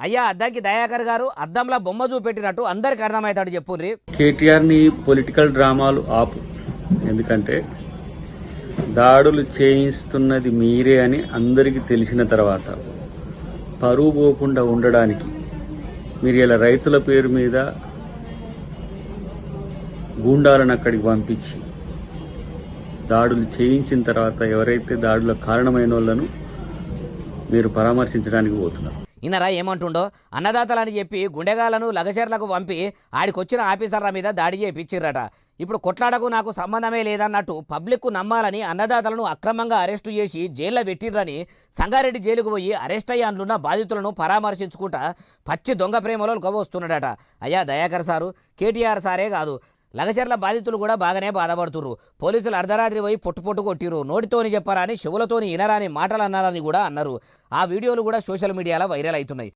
అయ్యా అద్దంకి దయాకర్ గారు అద్దంలో బొమ్మ చూపెట్టినట్టు అందరికి అర్థమవుతాడు చెప్పుర్రి. కేటీఆర్ని పొలిటికల్ డ్రామాలు ఆపు. ఎందుకంటే దాడులు చేయిస్తున్నది మీరే అని అందరికీ తెలిసిన తర్వాత పరువు పోకుండా ఉండడానికి మీరు ఇలా రైతుల పేరు మీద గూండాలను అక్కడికి పంపించి దాడులు చేయించిన తర్వాత ఎవరైతే దాడులకు కారణమైన వాళ్ళను మీరు పరామర్శించడానికి పోతున్నారు. ఇన్నరా ఏమంటుండో, అన్నదాతలని చెప్పి గుండెగాలను లగచర్లకు పంపి ఆడికొచ్చిన ఆఫీసర్ల మీద దాడి చేయించిర్రట. ఇప్పుడు కొట్లాడకు నాకు సంబంధమే లేదన్నట్టు పబ్లిక్కు నమ్మాలని అన్నదాతలను అక్రమంగా అరెస్టు చేసి జైల్లో పెట్టిర్రని సంగారెడ్డి జైలుకు పోయి అరెస్ట్ అయ్యి అందున్న బాధితులను పరామర్శించుకుంటా పచ్చి దొంగ ప్రేమలో గొవస్తున్నాడట. అయ్యా దయాకర్ సారు, కేటీఆర్ సారే కాదు, లగచర్ల బాధితులు కూడా బాగానే బాధపడుతుర్రు. పోలీసులు అర్ధరాత్రి పోయి పొట్టు కొట్టిరు. నోటితోని చెప్పారని చెవులతోని ఇనరాని మాటలు అన్నారని కూడా అన్నారు. ఆ వీడియోలు కూడా సోషల్ మీడియాలో వైరల్ అవుతున్నాయి.